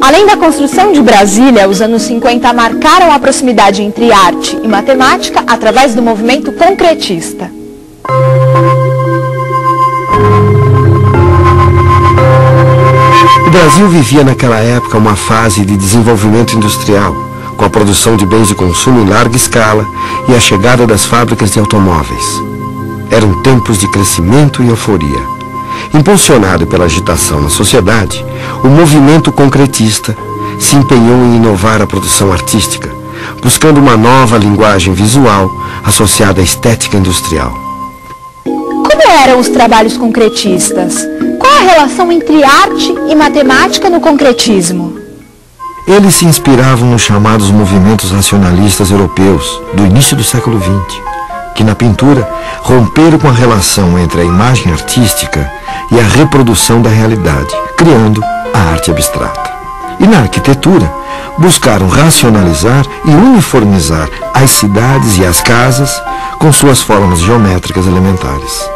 Além da construção de Brasília, os anos 50 marcaram a proximidade entre arte e matemática através do movimento concretista. O Brasil vivia naquela época uma fase de desenvolvimento industrial, com a produção de bens de consumo em larga escala e a chegada das fábricas de automóveis. Eram tempos de crescimento e euforia. Impulsionado pela agitação na sociedade, o movimento concretista se empenhou em inovar a produção artística, buscando uma nova linguagem visual associada à estética industrial. Como eram os trabalhos concretistas? Qual a relação entre arte e matemática no concretismo? Eles se inspiravam nos chamados movimentos racionalistas europeus do início do século XX, que na pintura romperam com a relação entre a imagem artística e a reprodução da realidade, criando a arte abstrata. E na arquitetura, buscaram racionalizar e uniformizar as cidades e as casas com suas formas geométricas elementares.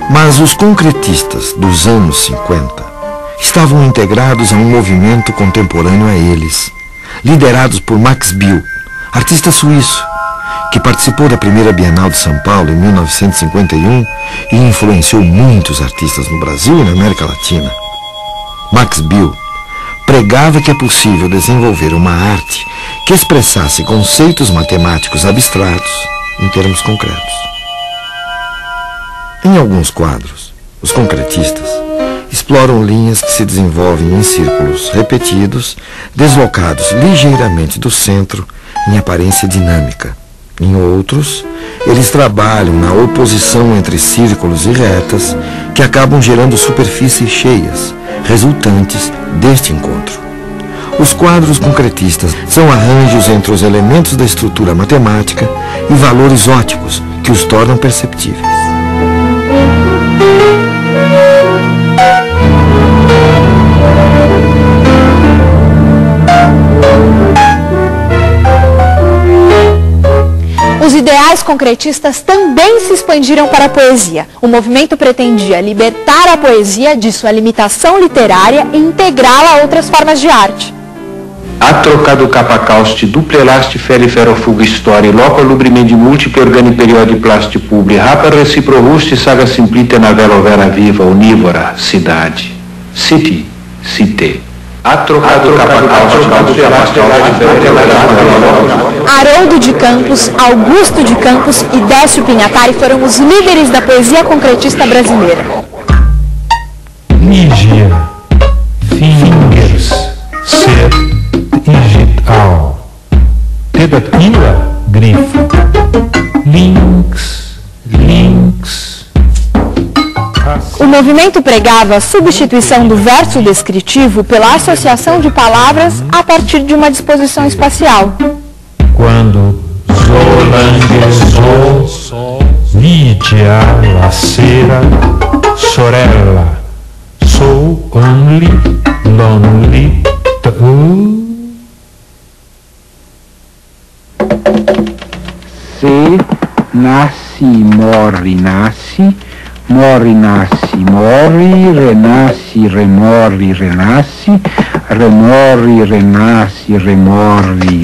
Mas os concretistas dos anos 50 estavam integrados a um movimento contemporâneo a eles, liderados por Max Bill, artista suíço, que participou da primeira Bienal de São Paulo em 1951 e influenciou muitos artistas no Brasil e na América Latina. Max Bill pregava que é possível desenvolver uma arte que expressasse conceitos matemáticos abstratos em termos concretos. Em alguns quadros, os concretistas exploram linhas que se desenvolvem em círculos repetidos, deslocados ligeiramente do centro em aparência dinâmica. Em outros, eles trabalham na oposição entre círculos e retas que acabam gerando superfícies cheias, resultantes deste encontro. Os quadros concretistas são arranjos entre os elementos da estrutura matemática e valores ópticos que os tornam perceptíveis. Os ideais concretistas também se expandiram para a poesia. O movimento pretendia libertar a poesia de sua limitação literária e integrá-la a outras formas de arte. A trocado capacausti, duple lasti ferrofuga storie, loco lubrimendi multiple organi periodi plasti publi, rapa reciprorusti saga simplite na vela vera viva, unívora, cidade. City, cité. A trocado capacausti, duple lasti Haroldo de Campos, Augusto de Campos e Décio Pinhatari foram os líderes da poesia concretista brasileira. Níger, fingers, ser, digital, tentativa, grifo, links. O movimento pregava a substituição do verso descritivo pela associação de palavras a partir de uma disposição espacial. Quando Zolanguezou, Vidia, la sera, sorella, so only, lonely, Se nasce, morre, nasce, morre, nasce, morre, renasce, remorre, renasce, remorre, renasce, remorre,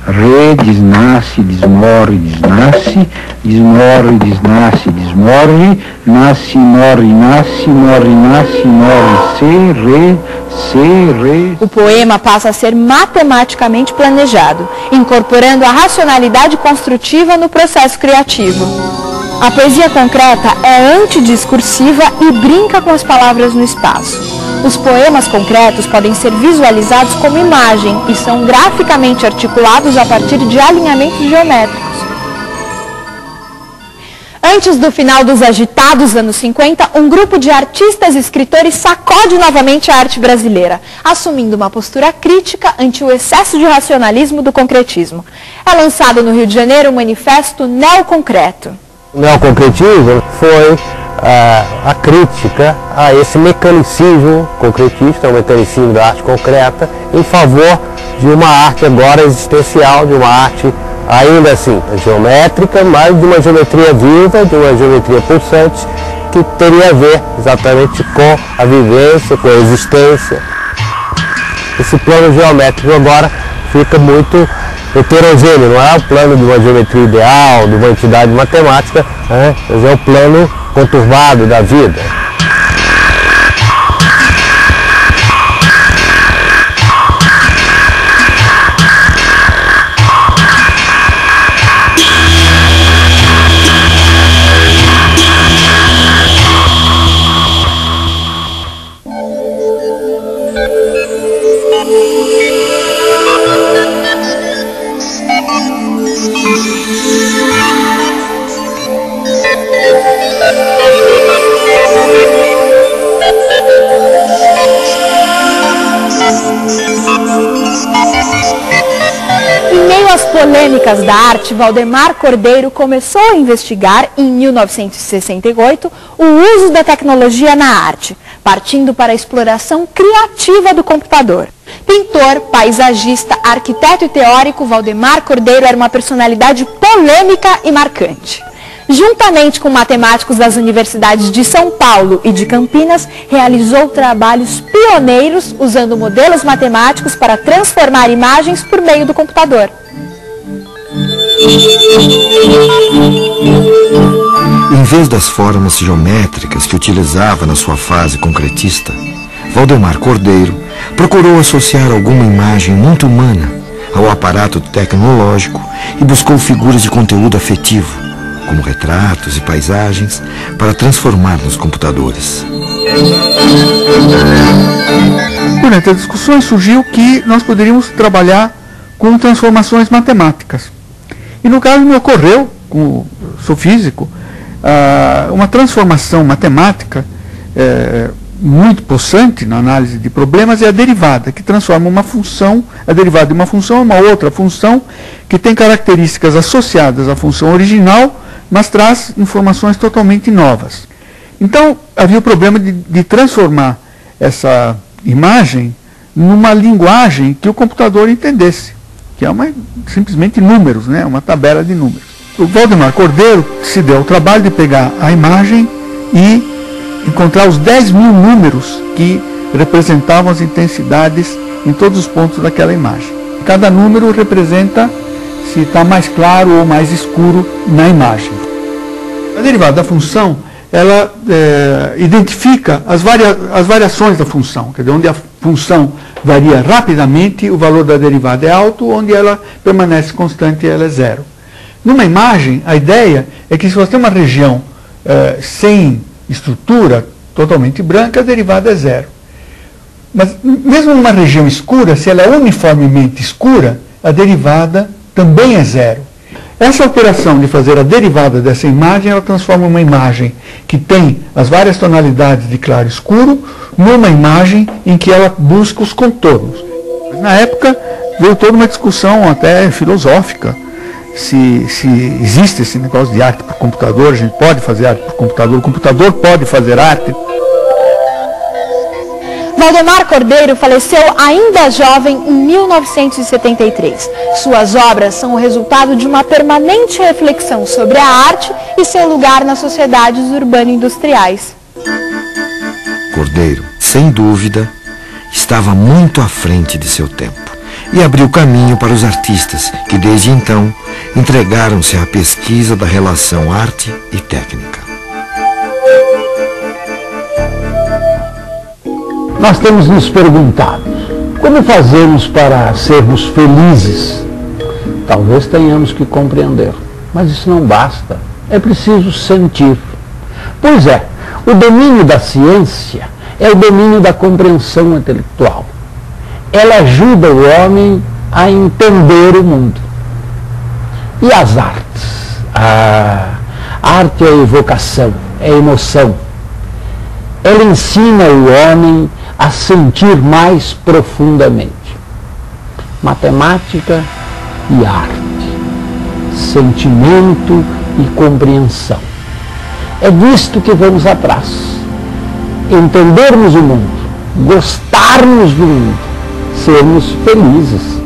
re, desnasce, desmorre, desnasce, desmorre, desnasce, desmorre, nasce, morre, nasce, morre, nasce, morre, se, re. O poema passa a ser matematicamente planejado, incorporando a racionalidade construtiva no processo criativo. A poesia concreta é antidiscursiva e brinca com as palavras no espaço. Os poemas concretos podem ser visualizados como imagem e são graficamente articulados a partir de alinhamentos geométricos. Antes do final dos agitados anos 50, um grupo de artistas e escritores sacode novamente a arte brasileira, assumindo uma postura crítica ante o excesso de racionalismo do concretismo. É lançado no Rio de Janeiro o manifesto Neoconcreto. O neoconcretismo foi a crítica a esse mecanicismo concretista, o mecanicismo da arte concreta, em favor de uma arte agora existencial, de uma arte ainda assim geométrica, mas de uma geometria viva, de uma geometria pulsante, que teria a ver exatamente com a vivência, com a existência. esse plano geométrico agora fica muito heterogêneo, não é o plano de uma geometria ideal, de uma entidade matemática, né? Mas é o plano conturbado da vida. Em meio às polêmicas da arte, Valdemar Cordeiro começou a investigar, em 1968, o uso da tecnologia na arte, partindo para a exploração criativa do computador. Pintor, paisagista, arquiteto e teórico, Valdemar Cordeiro era uma personalidade polêmica e marcante. Juntamente com matemáticos das universidades de São Paulo e de Campinas, realizou trabalhos pioneiros usando modelos matemáticos para transformar imagens por meio do computador. Em vez das formas geométricas que utilizava na sua fase concretista, Valdemar Cordeiro procurou associar alguma imagem muito humana ao aparato tecnológico e buscou figuras de conteúdo afetivo, como retratos e paisagens, para transformar nos computadores. Durante as discussões surgiu que nós poderíamos trabalhar com transformações matemáticas. E no caso me ocorreu, como sou físico, uma transformação matemática muito possante na análise de problemas é a derivada, que transforma uma função, a derivada de uma função, uma outra função que tem características associadas à função original, mas traz informações totalmente novas. Então, havia o problema de transformar essa imagem numa linguagem que o computador entendesse, que é simplesmente números, né? Uma tabela de números. O Valdemar Cordeiro se deu ao trabalho de pegar a imagem e encontrar os 10.000 números que representavam as intensidades em todos os pontos daquela imagem. Cada número representa se está mais claro ou mais escuro na imagem. A derivada da função, ela identifica as variações da função, quer dizer, onde a função varia rapidamente, o valor da derivada é alto, onde ela permanece constante, ela é zero. Numa imagem, a ideia é que se você tem uma região sem estrutura, totalmente branca, a derivada é zero. Mas mesmo numa região escura, se ela é uniformemente escura, a derivada também é zero. Essa operação de fazer a derivada dessa imagem, ela transforma uma imagem que tem as várias tonalidades de claro e escuro numa imagem em que ela busca os contornos. Na época, veio toda uma discussão até filosófica, se existe esse negócio de arte por computador, a gente pode fazer arte por computador, o computador pode fazer arte. Valdemar Cordeiro faleceu ainda jovem em 1973. Suas obras são o resultado de uma permanente reflexão sobre a arte e seu lugar nas sociedades urbano-industriais. Cordeiro, sem dúvida, estava muito à frente de seu tempo e abriu caminho para os artistas que, desde então, entregaram-se à pesquisa da relação arte e técnica. Nós temos nos perguntado, como fazemos para sermos felizes? Talvez tenhamos que compreender, mas isso não basta, é preciso sentir. Pois é, o domínio da ciência é o domínio da compreensão intelectual. Ela ajuda o homem a entender o mundo. E as artes? A arte é evocação, é emoção. Ela ensina o homem a sentir mais profundamente. Matemática e arte, sentimento e compreensão. É disto que vamos atrás. Entendermos o mundo, gostarmos do mundo, sermos felizes.